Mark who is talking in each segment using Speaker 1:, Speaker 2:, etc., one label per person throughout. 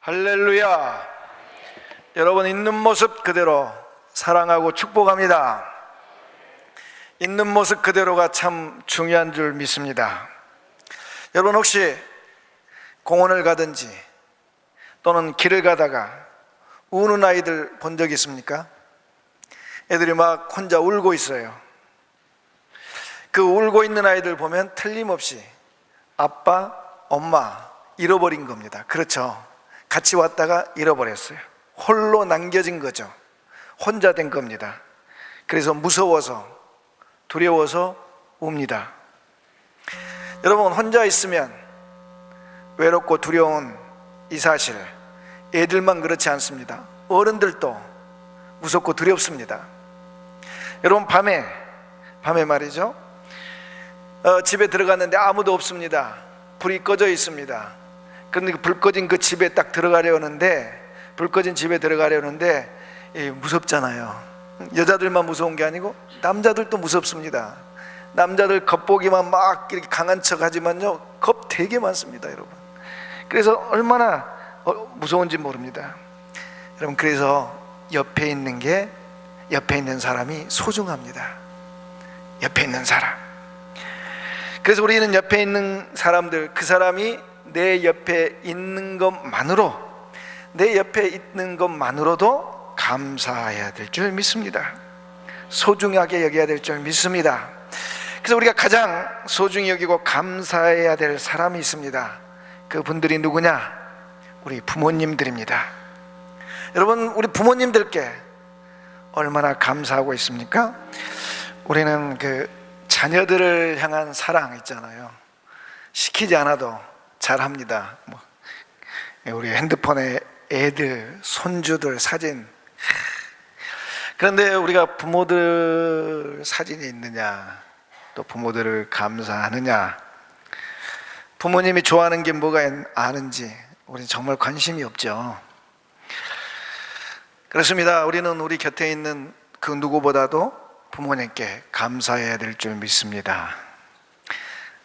Speaker 1: 할렐루야. 여러분, 있는 모습 그대로 사랑하고 축복합니다. 있는 모습 그대로가 참 중요한 줄 믿습니다. 여러분, 혹시 공원을 가든지 또는 길을 가다가 우는 아이들 본 적 있습니까? 애들이 막 혼자 울고 있어요. 그 울고 있는 아이들 보면 틀림없이 아빠, 엄마 잃어버린 겁니다. 그렇죠? 같이 왔다가 잃어버렸어요. 홀로 남겨진 거죠. 혼자 된 겁니다. 그래서 무서워서, 두려워서 웁니다. 여러분, 혼자 있으면 외롭고 두려운 이 사실, 애들만 그렇지 않습니다. 어른들도 무섭고 두렵습니다. 여러분, 밤에 말이죠, 집에 들어갔는데 아무도 없습니다. 불이 꺼져 있습니다. 그런데 불 꺼진 그 집에 딱 들어가려는데, 불 꺼진 집에 들어가려는데 무섭잖아요. 여자들만 무서운 게 아니고 남자들도 무섭습니다. 남자들 겉보기만 막 이렇게 강한 척 하지만요, 겁 되게 많습니다, 여러분. 그래서 얼마나 무서운지 모릅니다. 여러분, 그래서 옆에 있는 사람이 소중합니다. 옆에 있는 사람. 그래서 우리는 옆에 있는 사람들, 그 사람이 내 옆에 있는 것만으로도 감사해야 될 줄 믿습니다. 소중하게 여겨야 될 줄 믿습니다. 그래서 우리가 가장 소중히 여기고 감사해야 될 사람이 있습니다. 그분들이 누구냐? 우리 부모님들입니다. 여러분, 우리 부모님들께 얼마나 감사하고 있습니까? 우리는 그 자녀들을 향한 사랑 있잖아요. 시키지 않아도 잘합니다. 우리 핸드폰에 애들, 손주들 사진. 그런데 우리가 부모들 사진이 있느냐, 또 부모들을 감사하느냐, 부모님이 좋아하는 게 뭐가 아는지 우리는 정말 관심이 없죠. 그렇습니다. 우리는 우리 곁에 있는 그 누구보다도 부모님께 감사해야 될 줄 믿습니다.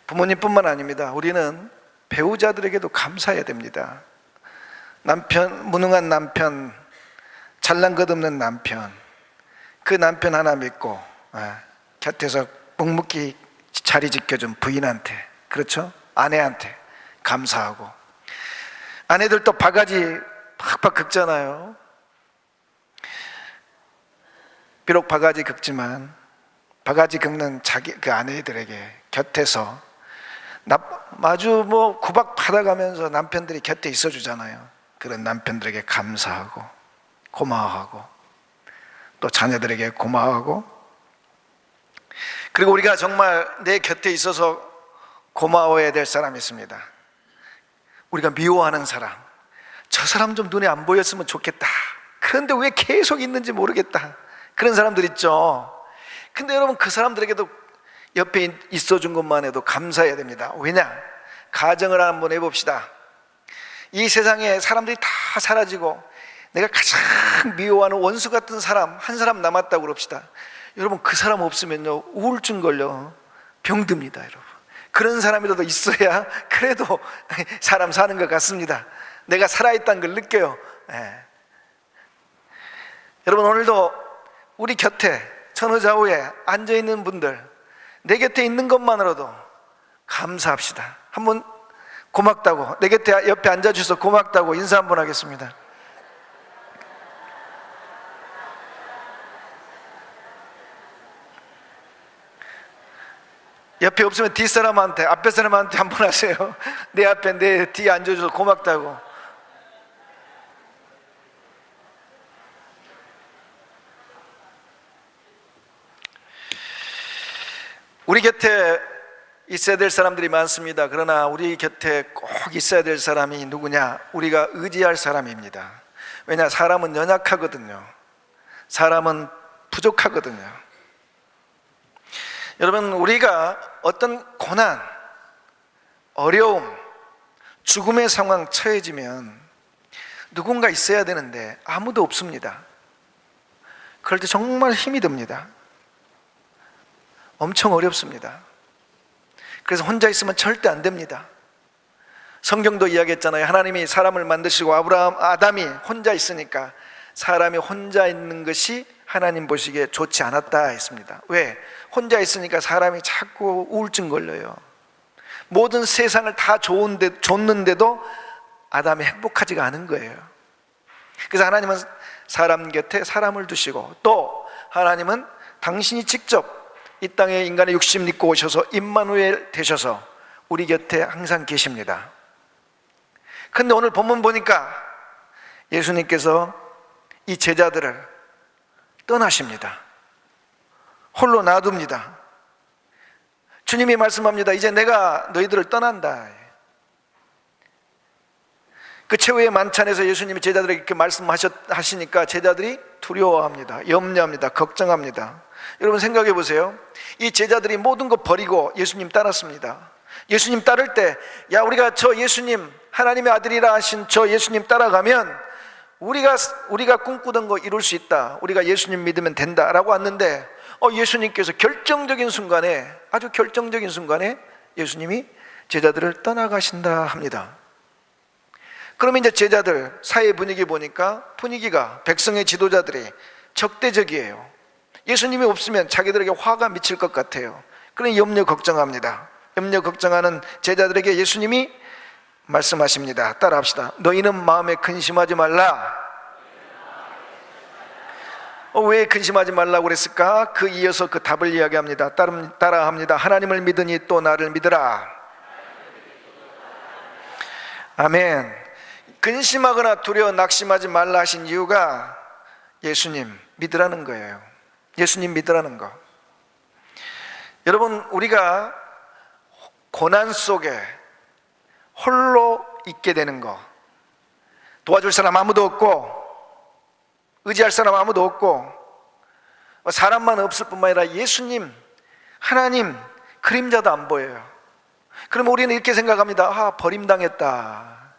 Speaker 1: 부모님뿐만 아닙니다. 우리는 배우자들에게도 감사해야 됩니다. 무능한 남편, 잘난 것 없는 남편, 그 남편 하나 믿고 곁에서 묵묵히 자리 지켜준 부인한테, 그렇죠? 아내한테 감사하고, 아내들도 바가지 팍팍 긁잖아요. 비록 바가지 긁지만 바가지 긁는 그 아내들에게 곁에서 마주 구박 받아가면서 남편들이 곁에 있어주잖아요. 그런 남편들에게 감사하고 고마워하고, 또 자녀들에게 고마워하고, 그리고 우리가 정말 내 곁에 있어서 고마워해야 될 사람이 있습니다. 우리가 미워하는 사람, 저 사람 좀 눈에 안 보였으면 좋겠다, 그런데 왜 계속 있는지 모르겠다, 그런 사람들 있죠. 근데 여러분, 그 사람들에게도 옆에 있어준 것만 해도 감사해야 됩니다. 왜냐? 가정을 한번 해봅시다. 이 세상에 사람들이 다 사라지고 내가 가장 미워하는 원수 같은 사람 한 사람 남았다고 그럽시다. 여러분, 그 사람 없으면요, 우울증 걸려 병듭니다. 여러분, 그런 사람이라도 있어야 그래도 사람 사는 것 같습니다. 내가 살아있다는 걸 느껴요. 여러분, 오늘도 우리 곁에 천의자우에 앉아있는 분들, 내 곁에 있는 것만으로도 감사합시다. 한번 고맙다고, 내 곁에 옆에 앉아주셔서 고맙다고 인사 한번 하겠습니다. 옆에 없으면 뒷사람한테, 앞에 사람한테 한번 하세요. 내 앞에, 내 뒤에 앉아줘서 고맙다고. 우리 곁에 있어야 될 사람들이 많습니다. 그러나 우리 곁에 꼭 있어야 될 사람이 누구냐? 우리가 의지할 사람입니다. 왜냐? 사람은 연약하거든요. 사람은 부족하거든요. 여러분, 우리가 어떤 고난, 어려움, 죽음의 상황 처해지면 누군가 있어야 되는데 아무도 없습니다. 그럴 때 정말 힘이 듭니다. 엄청 어렵습니다. 그래서 혼자 있으면 절대 안 됩니다. 성경도 이야기했잖아요. 하나님이 사람을 만드시고 아담이 혼자 있으니까 사람이 혼자 있는 것이 하나님 보시기에 좋지 않았다 했습니다. 왜? 혼자 있으니까 사람이 자꾸 우울증 걸려요. 모든 세상을 다 줬는데도 아담이 행복하지가 않은 거예요. 그래서 하나님은 사람 곁에 사람을 두시고, 또 하나님은 당신이 직접 이 땅에 인간의 육심 입고 오셔서 임마누엘 되셔서 우리 곁에 항상 계십니다. 근데 오늘 본문 보니까 예수님께서 이 제자들을 떠나십니다. 홀로 놔둡니다. 주님이 말씀합니다. 이제 내가 너희들을 떠난다. 그 최후의 만찬에서 예수님이 제자들에게 이렇게 말씀하시니까 제자들이 두려워합니다. 염려합니다. 걱정합니다. 여러분 생각해 보세요. 이 제자들이 모든 것 버리고 예수님 따랐습니다. 예수님 따를 때, 야, 우리가 저 예수님, 하나님의 아들이라 하신 저 예수님 따라가면 우리가 꿈꾸던 거 이룰 수 있다, 우리가 예수님 믿으면 된다 라고 왔는데, 예수님께서 아주 결정적인 순간에 예수님이 제자들을 떠나가신다 합니다. 그러면 이제 제자들 사회 분위기 보니까 분위기가, 백성의 지도자들이 적대적이에요. 예수님이 없으면 자기들에게 화가 미칠 것 같아요. 그러니 염려 걱정합니다. 염려 걱정하는 제자들에게 예수님이 말씀하십니다. 따라합시다. 너희는 마음에 근심하지 말라. 왜 근심하지 말라고 그랬을까? 그 이어서 그 답을 이야기합니다. 따라합니다. 하나님을 믿으니 또 나를 믿으라. 아멘. 근심하거나 두려워 낙심하지 말라 하신 이유가 예수님 믿으라는 거예요. 예수님 믿으라는 거. 여러분, 우리가 고난 속에 홀로 있게 되는 거, 도와줄 사람 아무도 없고 의지할 사람 아무도 없고 사람만 없을 뿐만 아니라 예수님, 하나님 그림자도 안 보여요. 그러면 우리는 이렇게 생각합니다. 버림당했다.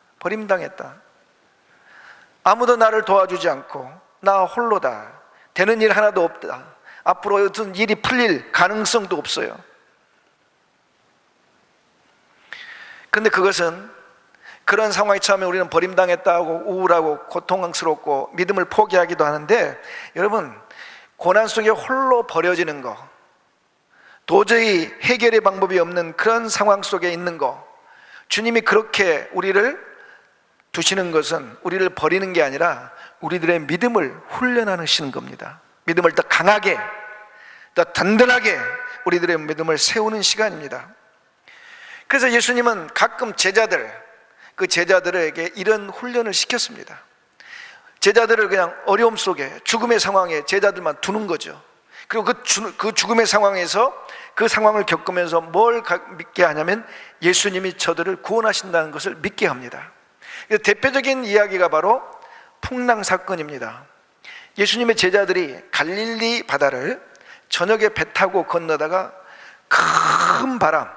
Speaker 1: 아무도 나를 도와주지 않고 나 홀로다. 되는 일 하나도 없다. 앞으로 어떤 일이 풀릴 가능성도 없어요. 근데 그것은, 그런 상황에 처하면 우리는 버림당했다고 우울하고 고통스럽고 믿음을 포기하기도 하는데, 여러분, 고난 속에 홀로 버려지는 거, 도저히 해결의 방법이 없는 그런 상황 속에 있는 거, 주님이 그렇게 우리를 두시는 것은 우리를 버리는 게 아니라 우리들의 믿음을 훈련하시는 겁니다. 믿음을 더 강하게, 더 든든하게 우리들의 믿음을 세우는 시간입니다. 그래서 예수님은 가끔 제자들에게 이런 훈련을 시켰습니다. 제자들을 그냥 어려움 속에, 죽음의 상황에 제자들만 두는 거죠. 그리고 그 죽음의 상황에서 그 상황을 겪으면서 뭘 믿게 하냐면 예수님이 저들을 구원하신다는 것을 믿게 합니다. 대표적인 이야기가 바로 풍랑 사건입니다. 예수님의 제자들이 갈릴리 바다를 저녁에 배 타고 건너다가 큰 바람,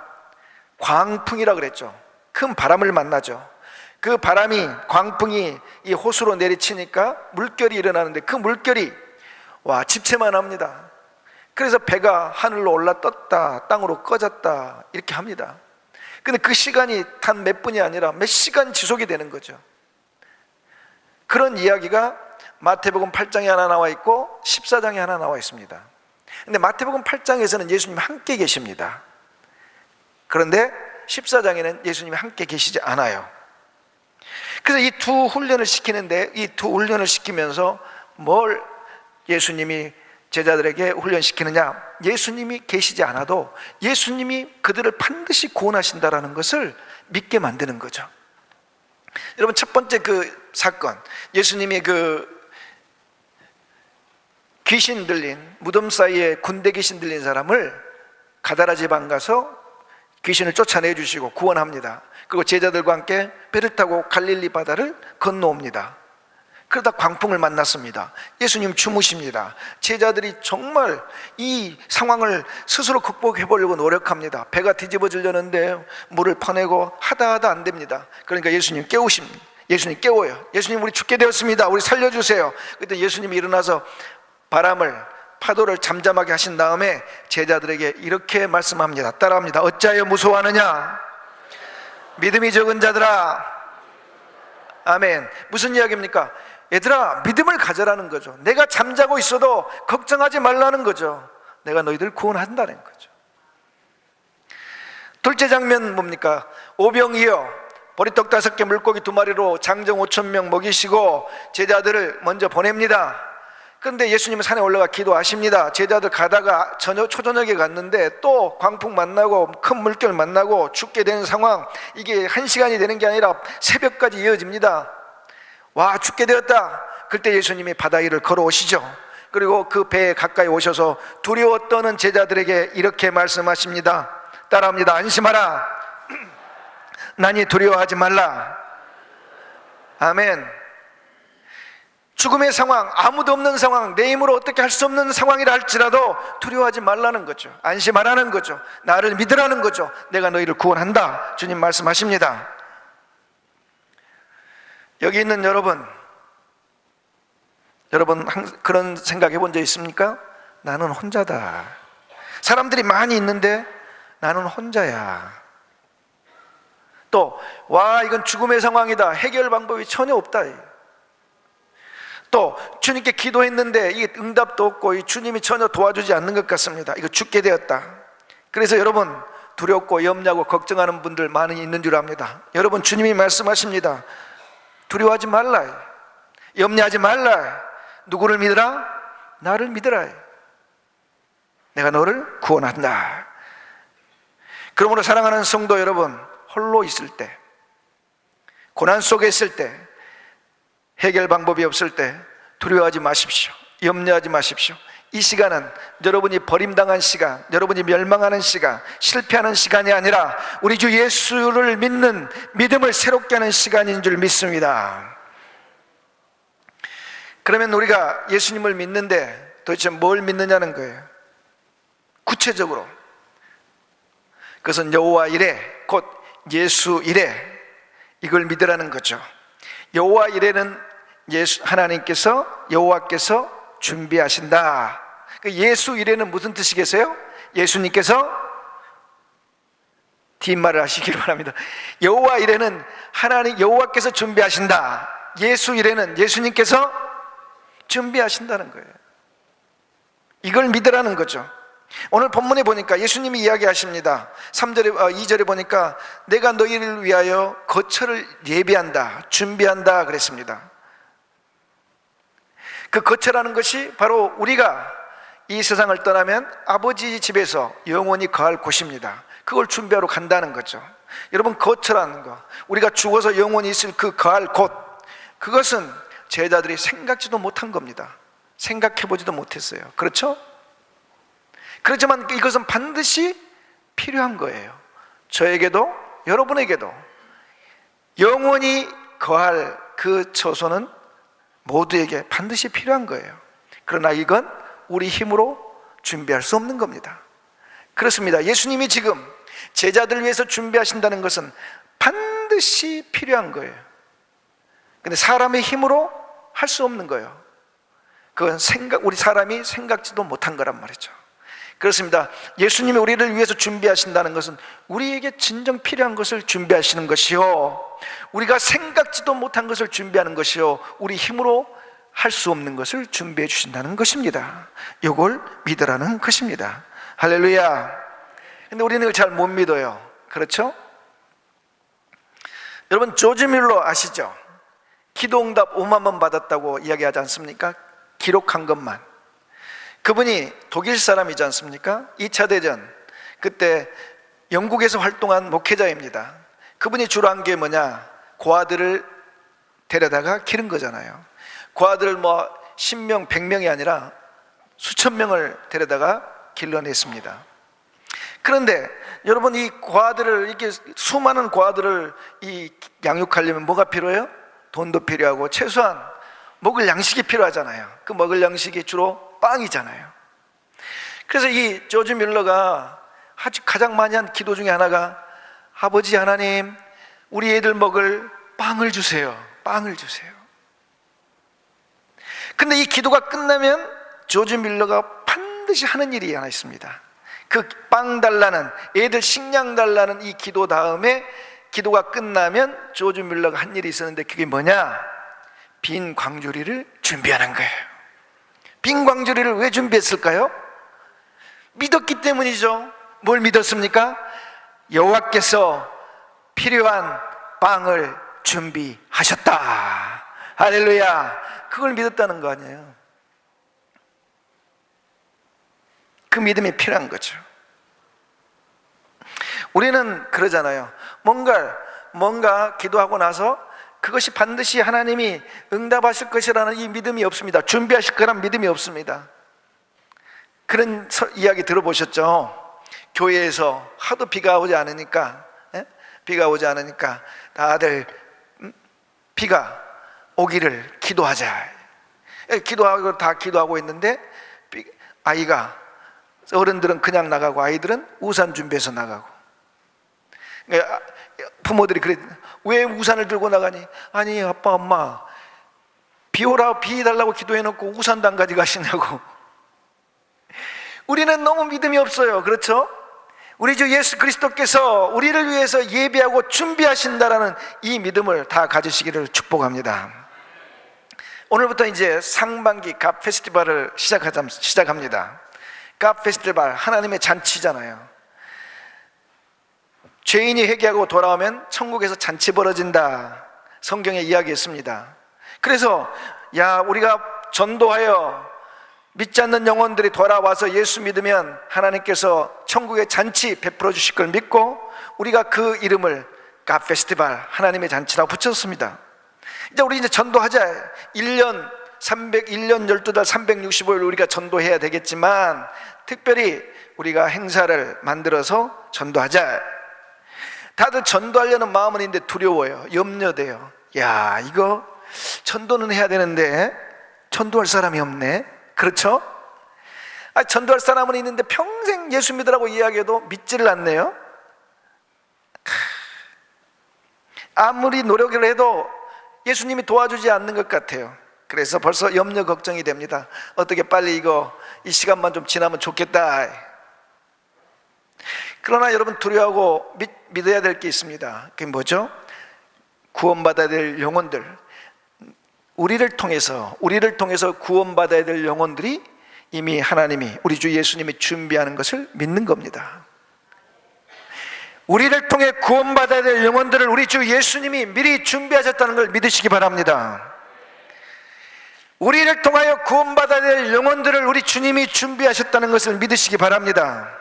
Speaker 1: 광풍이라 그랬죠. 큰 바람을 만나죠. 그 바람이, 광풍이 이 호수로 내리치니까 물결이 일어나는데 그 물결이 집채만 합니다. 그래서 배가 하늘로 올라 떴다 땅으로 꺼졌다 이렇게 합니다. 근데 그 시간이 단 몇 분이 아니라 몇 시간 지속이 되는 거죠. 그런 이야기가 마태복음 8장에 하나 나와 있고 14장에 하나 나와 있습니다. 근데 마태복음 8장에서는 예수님 함께 계십니다. 그런데 14장에는 예수님이 함께 계시지 않아요. 그래서 이 두 훈련을 시키는데, 이 두 훈련을 시키면서 뭘 예수님이 제자들에게 훈련시키느냐? 예수님이 계시지 않아도 예수님이 그들을 반드시 구원하신다라는 것을 믿게 만드는 거죠. 여러분, 첫 번째 그 사건, 예수님이 그 귀신 들린, 무덤 사이에 군대 귀신 들린 사람을 가다라 지방 가서 귀신을 쫓아내 주시고 구원합니다. 그리고 제자들과 함께 배를 타고 갈릴리 바다를 건너옵니다. 그러다 광풍을 만났습니다. 예수님 주무십니다. 제자들이 정말 이 상황을 스스로 극복해 보려고 노력합니다. 배가 뒤집어지려는데 물을 퍼내고 하다 안 됩니다. 그러니까 예수님 깨우십니다. 예수님 깨워요. 예수님, 우리 죽게 되었습니다. 우리 살려주세요. 그때 예수님이 일어나서 파도를 잠잠하게 하신 다음에 제자들에게 이렇게 말씀합니다. 따라합니다. 어찌하여 무서워하느냐? 믿음이 적은 자들아. 아멘. 무슨 이야기입니까? 얘들아, 믿음을 가져라는 거죠. 내가 잠자고 있어도 걱정하지 말라는 거죠. 내가 너희들 구원한다는 거죠. 둘째 장면 뭡니까? 오병이어 보리떡 5개 물고기 2마리로 장정 5,000명 먹이시고 제자들을 먼저 보냅니다. 그런데 예수님은 산에 올라가 기도하십니다. 제자들 가다가 초저녁에 갔는데 또 광풍 만나고 큰 물결 만나고 죽게 되는 상황. 이게 1시간이 되는 게 아니라 새벽까지 이어집니다. 와, 죽게 되었다. 그때 예수님이 바다 위를 걸어오시죠. 그리고 그 배에 가까이 오셔서 두려워 떠는 제자들에게 이렇게 말씀하십니다. 따라합니다. 안심하라. 나니 두려워하지 말라. 아멘. 죽음의 상황, 아무도 없는 상황, 내 힘으로 어떻게 할 수 없는 상황이라 할지라도 두려워하지 말라는 거죠. 안심하라는 거죠. 나를 믿으라는 거죠. 내가 너희를 구원한다. 주님 말씀하십니다. 여기 있는 여러분 그런 생각 해본 적 있습니까? 나는 혼자다. 사람들이 많이 있는데 나는 혼자야. 또 와, 이건 죽음의 상황이다. 해결 방법이 전혀 없다. 또 주님께 기도했는데 이게 응답도 없고 이 주님이 전혀 도와주지 않는 것 같습니다. 이거 죽게 되었다. 그래서 여러분 두렵고 염려하고 걱정하는 분들 많이 있는 줄 압니다. 여러분, 주님이 말씀하십니다. 두려워하지 말라. 염려하지 말라. 누구를 믿으라? 나를 믿으라. 내가 너를 구원한다. 그러므로 사랑하는 성도 여러분, 홀로 있을 때, 고난 속에 있을 때, 해결 방법이 없을 때 두려워하지 마십시오. 염려하지 마십시오. 이 시간은 여러분이 버림당한 시간, 여러분이 멸망하는 시간, 실패하는 시간이 아니라 우리 주 예수를 믿는 믿음을 새롭게 하는 시간인 줄 믿습니다. 그러면 우리가 예수님을 믿는데 도대체 뭘 믿느냐는 거예요. 구체적으로 그것은 여호와 이레, 곧 예수 이레, 이걸 믿으라는 거죠. 여호와 이레는 여호와께서 준비하신다. 예수 이레는 무슨 뜻이겠어요? 예수님께서 뒷말을 하시기를 바랍니다. 여호와 이레는 여호와께서 준비하신다. 예수 이레는 예수님께서 준비하신다는 거예요. 이걸 믿으라는 거죠. 오늘 본문에 보니까 예수님이 이야기하십니다. 2절에 보니까 내가 너희를 위하여 거처를 예비한다, 준비한다 그랬습니다. 그 거처라는 것이 바로 우리가 이 세상을 떠나면 아버지 집에서 영원히 거할 곳입니다. 그걸 준비하러 간다는 거죠. 여러분, 거처라는 거, 우리가 죽어서 영원히 있을 그 거할 곳, 그것은 제자들이 생각지도 못한 겁니다. 생각해보지도 못했어요. 그렇죠? 그렇지만 이것은 반드시 필요한 거예요. 저에게도 여러분에게도 영원히 거할 그 처소는 모두에게 반드시 필요한 거예요. 그러나 이건 우리 힘으로 준비할 수 없는 겁니다. 그렇습니다. 예수님이 지금 제자들을 위해서 준비하신다는 것은 반드시 필요한 거예요. 근데 사람의 힘으로 할 수 없는 거예요. 그건 우리 사람이 생각지도 못한 거란 말이죠. 그렇습니다. 예수님이 우리를 위해서 준비하신다는 것은 우리에게 진정 필요한 것을 준비하시는 것이요, 우리가 생각지도 못한 것을 준비하는 것이요, 우리 힘으로 할 수 없는 것을 준비해 주신다는 것입니다. 이걸 믿으라는 것입니다. 할렐루야. 근데 우리는 이걸 잘 못 믿어요. 그렇죠? 여러분, 조지 뮬러 아시죠? 기도응답 5만 번 받았다고 이야기하지 않습니까? 기록한 것만. 그분이 독일 사람이지 않습니까? 2차 대전 그때 영국에서 활동한 목회자입니다. 그분이 주로 한 게 뭐냐? 고아들을 데려다가 기른 거잖아요. 고아들을 10명, 100명이 아니라 수천 명을 데려다가 길러냈습니다. 그런데 여러분, 이 고아들을, 이렇게 수많은 고아들을 양육하려면 뭐가 필요해요? 돈도 필요하고 최소한 먹을 양식이 필요하잖아요. 그 먹을 양식이 주로 빵이잖아요. 그래서 이 조지 뮬러가 가장 많이 한 기도 중에 하나가, 아버지 하나님, 우리 애들 먹을 빵을 주세요. 빵을 주세요. 근데 이 기도가 끝나면 조지 뮬러가 반드시 하는 일이 하나 있습니다. 그 빵 달라는, 애들 식량 달라는 이 기도 다음에 기도가 끝나면 조지 뮬러가 한 일이 있었는데 그게 뭐냐? 빈 광주리를 준비하는 거예요. 빈 광주리를 왜 준비했을까요? 믿었기 때문이죠. 뭘 믿었습니까? 여호와께서 필요한 빵을 준비하셨다. 할렐루야. 그걸 믿었다는 거 아니에요. 그 믿음이 필요한 거죠. 우리는 그러잖아요. 뭔가 기도하고 나서 그것이 반드시 하나님이 응답하실 것이라는 이 믿음이 없습니다. 준비하실 거란 믿음이 없습니다. 그런 이야기 들어보셨죠? 교회에서 하도 비가 오지 않으니까 다들 비가 오기를 기도하자. 기도하고 다 기도하고 있는데 어른들은 그냥 나가고 아이들은 우산 준비해서 나가고. 부모들이 그래, 왜 우산을 들고 나가니? 아니 아빠 엄마 비 달라고 기도해놓고 우산도 안 가져가시냐고. 우리는 너무 믿음이 없어요. 그렇죠? 우리 주 예수 그리스도께서 우리를 위해서 예비하고 준비하신다라는 이 믿음을 다 가지시기를 축복합니다. 오늘부터 이제 상반기 갓 페스티벌을 시작합니다. 갓 페스티벌, 하나님의 잔치잖아요. 죄인이 회개하고 돌아오면 천국에서 잔치 벌어진다, 성경에 이야기했습니다. 그래서 우리가 전도하여 믿지 않는 영혼들이 돌아와서 예수 믿으면 하나님께서 천국의 잔치 베풀어 주실 걸 믿고 우리가 그 이름을 갓 페스티벌, 하나님의 잔치라고 붙였습니다. 우리 이제 전도하자. 1년 12달 365일 우리가 전도해야 되겠지만 특별히 우리가 행사를 만들어서 전도하자. 다들 전도하려는 마음은 있는데 두려워요. 염려돼요. 이거 전도는 해야 되는데 전도할 사람이 없네. 그렇죠? 전도할 사람은 있는데 평생 예수 믿으라고 이야기해도 믿지를 않네요. 아무리 노력을 해도 예수님이 도와주지 않는 것 같아요. 그래서 벌써 염려 걱정이 됩니다. 어떻게 빨리 이 시간만 좀 지나면 좋겠다. 그러나 여러분, 두려워하고 믿어야 될 게 있습니다. 그게 뭐죠? 구원받아야 될 영혼들, 우리를 통해서 구원받아야 될 영혼들이 이미 하나님이, 우리 주 예수님이 준비하는 것을 믿는 겁니다. 우리를 통해 구원받아야 될 영혼들을 우리 주 예수님이 미리 준비하셨다는 걸 믿으시기 바랍니다. 우리를 통하여 구원받아야 될 영혼들을 우리 주님이 준비하셨다는 것을 믿으시기 바랍니다.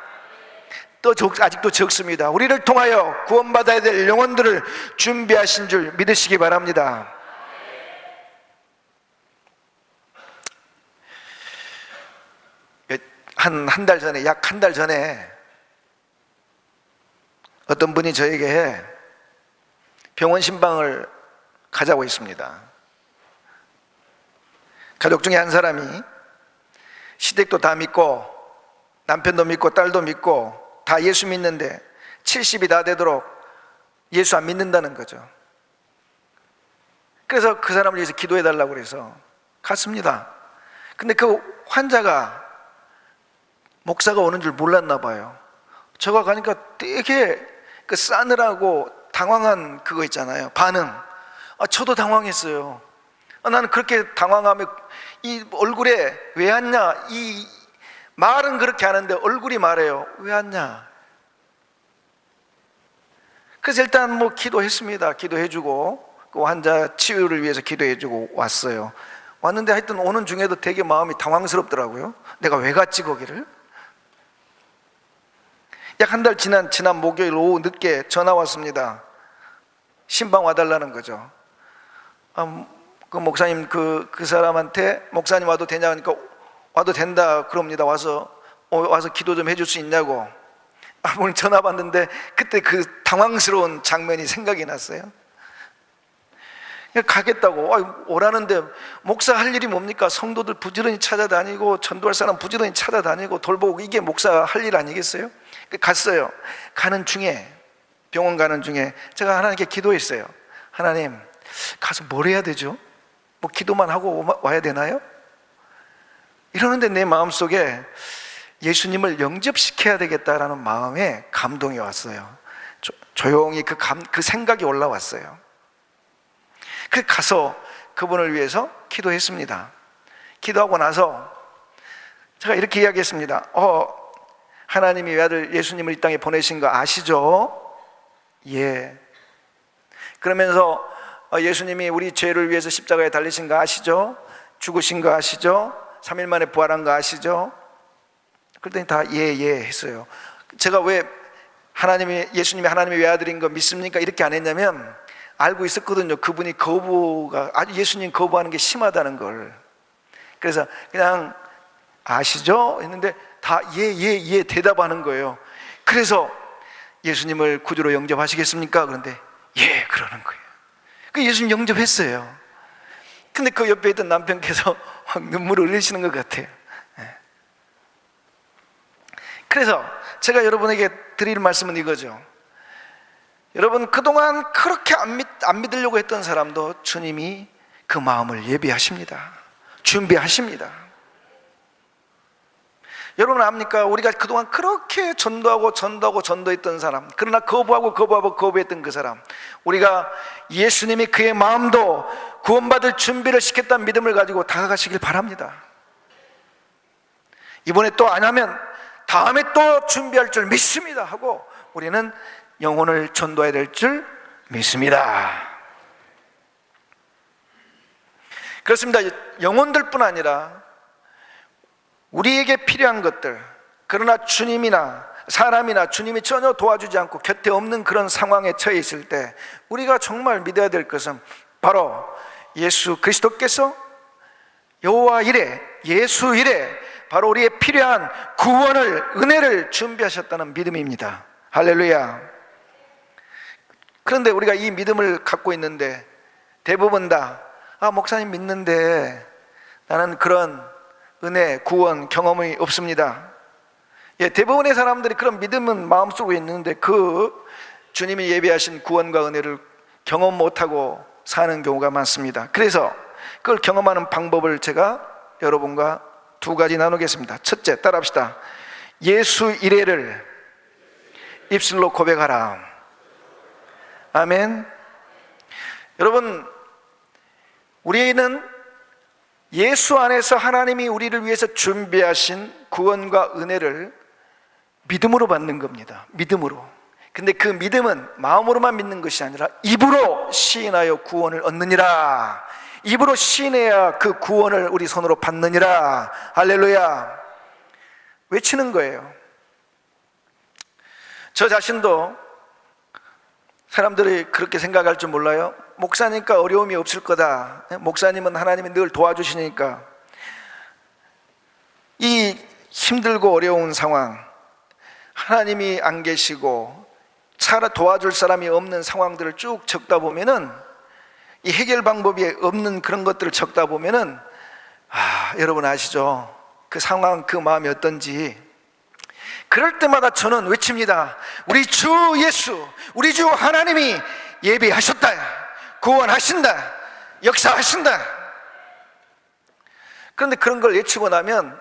Speaker 1: 아직도 적습니다. 우리를 통하여 구원받아야 될 영혼들을 준비하신 줄 믿으시기 바랍니다. 약 한 달 전에 어떤 분이 저에게 병원 신방을 가자고 했습니다. 가족 중에 한 사람이 시댁도 다 믿고 남편도 믿고 딸도 믿고 다 예수 믿는데 70이 다 되도록 예수 안 믿는다는 거죠. 그래서 그 사람을 위해서 기도해 달라고 그래서 갔습니다. 근데 그 환자가 목사가 오는 줄 몰랐나 봐요. 저가 가니까 되게 그 싸늘하고 당황한 그거 있잖아요, 반응. 저도 당황했어요. 나는 그렇게 당황하면 이 얼굴에 왜 왔냐, 이 말은 그렇게 하는데 얼굴이 말해요. 왜 왔냐. 그래서 일단 기도했습니다. 기도해주고 그 환자 치유를 위해서 기도해주고 왔어요. 왔는데 하여튼 오는 중에도 되게 마음이 당황스럽더라고요. 내가 왜 갔지 거기를? 약 한 달 지난 목요일 오후 늦게 전화 왔습니다. 신방 와달라는 거죠. 그 목사님 그 사람한테 목사님 와도 되냐 하니까 와도 된다 그럽니다. 와서 기도 좀 해줄 수 있냐고. 오늘 전화 받는데 그때 그 당황스러운 장면이 생각이 났어요. 가겠다고 오라는데 목사 할 일이 뭡니까? 성도들 부지런히 찾아다니고 전도할 사람 부지런히 찾아다니고 돌보고, 이게 목사 할 일 아니겠어요? 갔어요. 병원 가는 중에 제가 하나님께 기도했어요. 하나님, 가서 뭘 해야 되죠? 기도만 하고 와야 되나요? 이러는데 내 마음속에 예수님을 영접시켜야 되겠다라는 마음에 감동이 왔어요. 조용히 그 생각이 올라왔어요. 그 가서 그분을 위해서 기도했습니다. 기도하고 나서 제가 이렇게 이야기했습니다. 하나님이 외아들 예수님을 이 땅에 보내신 거 아시죠? 예. 그러면서 예수님이 우리 죄를 위해서 십자가에 달리신 거 아시죠? 죽으신 거 아시죠? 3일 만에 부활한 거 아시죠? 그랬더니 다 예 했어요. 제가 왜 예수님이 하나님의 외아들인 거 믿습니까? 이렇게 안 했냐면 알고 있었거든요. 그분이 아주 예수님 거부하는 게 심하다는 걸. 그래서 그냥 아시죠? 했는데 다 예 대답하는 거예요. 그래서 예수님을 구주로 영접하시겠습니까? 그런데 예 그러는 거예요. 그 예수님 영접했어요. 근데 그 옆에 있던 남편께서 막 눈물을 흘리시는 것 같아요. 그래서 제가 여러분에게 드릴 말씀은 이거죠. 여러분, 그동안 그렇게 안 믿으려고 했던 사람도 주님이 그 마음을 예비하십니다. 준비하십니다. 여러분 압니까? 우리가 그동안 그렇게 전도했던 사람, 그러나 거부했던 그 사람, 우리가 예수님이 그의 마음도 구원받을 준비를 시켰다는 믿음을 가지고 다가가시길 바랍니다. 이번에 또 안 하면 다음에 또 준비할 줄 믿습니다 하고 우리는 영혼을 전도해야 될 줄 믿습니다. 그렇습니다. 영혼들뿐 아니라 우리에게 필요한 것들, 그러나 주님이나 사람이나 주님이 전혀 도와주지 않고 곁에 없는 그런 상황에 처해 있을 때 우리가 정말 믿어야 될 것은 바로 예수 그리스도께서 여호와 이레, 예수 이레, 바로 우리의 필요한 구원을, 은혜를 준비하셨다는 믿음입니다. 할렐루야. 그런데 우리가 이 믿음을 갖고 있는데 대부분 다 목사님 믿는데 나는 그런 은혜, 구원, 경험이 없습니다. 대부분의 사람들이 그런 믿음은 마음속에 있는데 그 주님이 예비하신 구원과 은혜를 경험 못하고 사는 경우가 많습니다. 그래서 그걸 경험하는 방법을 제가 여러분과 두 가지 나누겠습니다. 첫째, 따라합시다. 예수 이레를 입술로 고백하라. 아멘. 여러분, 우리는 예수 안에서 하나님이 우리를 위해서 준비하신 구원과 은혜를 믿음으로 받는 겁니다. 믿음으로. 근데 그 믿음은 마음으로만 믿는 것이 아니라 입으로 시인하여 구원을 얻느니라. 입으로 시인해야 그 구원을 우리 손으로 받느니라. 할렐루야. 외치는 거예요. 저 자신도 사람들이 그렇게 생각할 줄 몰라요. 목사니까 어려움이 없을 거다. 목사님은 하나님이 늘 도와주시니까. 이 힘들고 어려운 상황, 하나님이 안 계시고 도와줄 사람이 없는 상황들을 쭉 적다 보면은, 이 해결 방법이 없는 그런 것들을 적다 보면은 여러분 아시죠? 그 상황, 그 마음이 어떤지. 그럴 때마다 저는 외칩니다. 우리 주 예수, 우리 주 하나님이 예비하셨다, 구원하신다, 역사하신다. 그런데 그런 걸 외치고 나면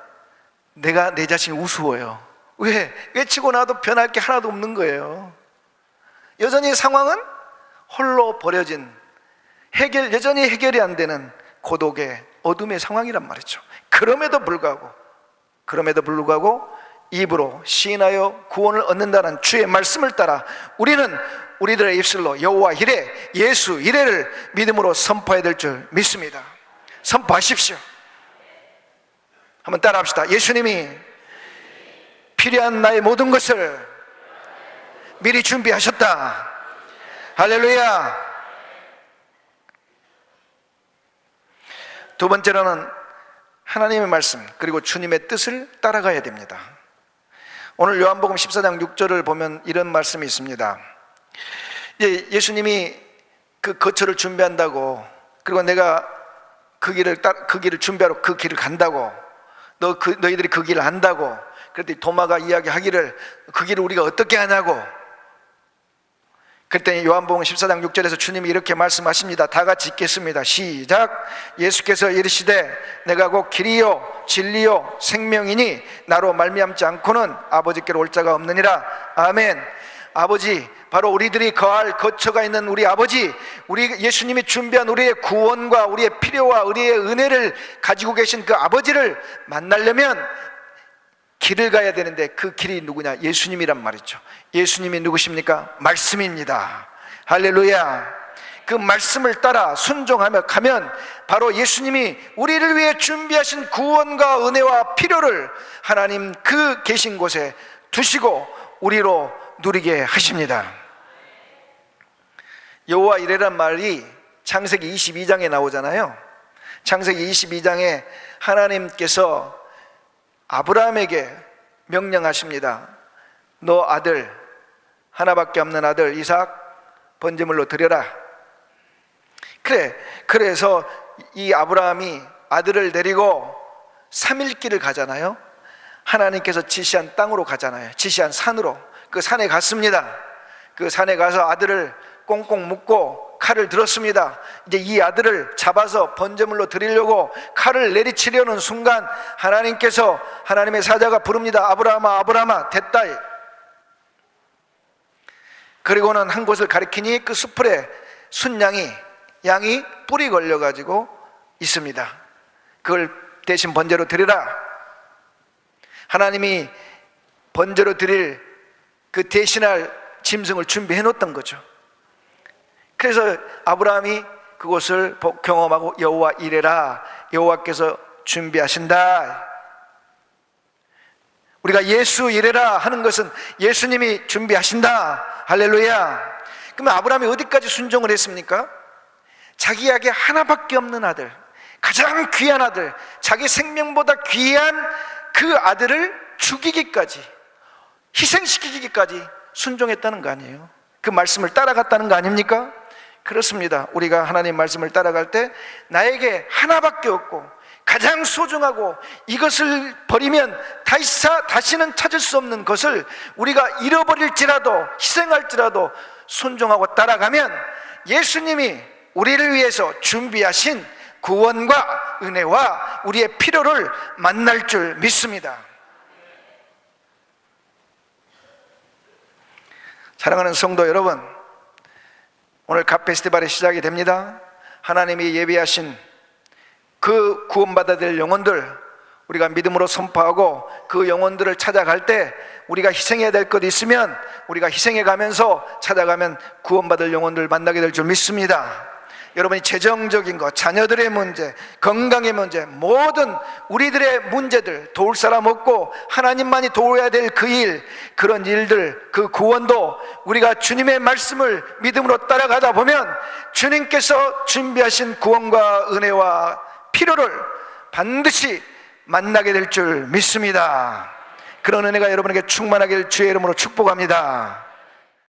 Speaker 1: 내 자신이 우스워요. 왜? 외치고 나도 변할 게 하나도 없는 거예요. 여전히 상황은 홀로 버려진, 여전히 해결이 안 되는 고독의 어둠의 상황이란 말이죠. 그럼에도 불구하고 입으로 시인하여 구원을 얻는다는 주의 말씀을 따라 우리는 우리들의 입술로 여호와 이레, 예수 이레를 믿음으로 선포해야 될 줄 믿습니다. 선포하십시오. 한번 따라합시다. 예수님이 필요한 나의 모든 것을 미리 준비하셨다. 할렐루야. 두 번째로는 하나님의 말씀, 그리고 주님의 뜻을 따라가야 됩니다. 오늘 요한복음 14장 6절을 보면 이런 말씀이 있습니다. 예수님이 그 거처를 준비한다고, 그리고 내가 그 길을 준비하러 그 길을 간다고, 너희들이 그 길을 안다고. 그랬더니 도마가 이야기하기를 그 길을 우리가 어떻게 하냐고. 그랬더니 요한복음 14장 6절에서 주님이 이렇게 말씀하십니다. 다 같이 읽겠습니다. 시작. 예수께서 이르시되 내가 곧 길이요 진리요 생명이니 나로 말미암지 않고는 아버지께로 올 자가 없느니라. 아멘. 아버지, 바로 우리들이 거처가 있는 우리 아버지, 우리 예수님이 준비한 우리의 구원과 우리의 필요와 우리의 은혜를 가지고 계신 그 아버지를 만나려면 길을 가야 되는데, 그 길이 누구냐? 예수님이란 말이죠. 예수님이 누구십니까? 말씀입니다. 할렐루야. 그 말씀을 따라 순종하며 가면 바로 예수님이 우리를 위해 준비하신 구원과 은혜와 필요를 하나님 그 계신 곳에 두시고 우리로 누리게 하십니다. 여호와 이레란 말이 창세기 22장에 나오잖아요. 창세기 22장에 하나님께서 아브라함에게 명령하십니다. 너 아들, 하나밖에 없는 아들 이삭 번제물로 드려라. 그래서 이 아브라함이 아들을 데리고 3일길을 가잖아요. 하나님께서 지시한 땅으로 가잖아요. 지시한 산으로. 그 산에 갔습니다. 그 산에 가서 아들을 꽁꽁 묶고 칼을 들었습니다. 이제 이 아들을 잡아서 번제물로 드리려고 칼을 내리치려는 순간 하나님께서, 하나님의 사자가 부릅니다. 아브라함아, 아브라함아, 됐다. 그리고는 한 곳을 가리키니 그 수풀에 양이 뿔이 걸려가지고 있습니다. 그걸 대신 번제로 드리라. 하나님이 번제로 드릴 그 대신할 짐승을 준비해 놓았던 거죠. 그래서 아브라함이 그곳을 경험하고 여호와 이레라, 여호와께서 준비하신다. 우리가 예수 이레라 하는 것은 예수님이 준비하신다. 할렐루야. 그러면 아브라함이 어디까지 순종을 했습니까? 자기에게 하나밖에 없는 아들, 가장 귀한 아들, 자기 생명보다 귀한 그 아들을 죽이기까지, 희생시키기까지 순종했다는 거 아니에요? 그 말씀을 따라갔다는 거 아닙니까? 그렇습니다. 우리가 하나님 말씀을 따라갈 때 나에게 하나밖에 없고 가장 소중하고 이것을 버리면 다시는 찾을 수 없는 것을 우리가 잃어버릴지라도, 희생할지라도 순종하고 따라가면 예수님이 우리를 위해서 준비하신 구원과 은혜와 우리의 필요를 만날 줄 믿습니다. 사랑하는 성도 여러분, 오늘 갓 페스티벌이 시작이 됩니다. 하나님이 예비하신 그 구원받아야 될 영혼들, 우리가 믿음으로 선포하고 그 영혼들을 찾아갈 때 우리가 희생해야 될 것 있으면 우리가 희생해 가면서 찾아가면 구원받을 영혼들 만나게 될 줄 믿습니다. 여러분이 재정적인 것, 자녀들의 문제, 건강의 문제, 모든 우리들의 문제들, 도울 사람 없고 하나님만이 도와야 될 그 일, 그런 일들, 그 구원도 우리가 주님의 말씀을 믿음으로 따라가다 보면 주님께서 준비하신 구원과 은혜와 필요를 반드시 만나게 될 줄 믿습니다. 그런 은혜가 여러분에게 충만하길 주의 이름으로 축복합니다.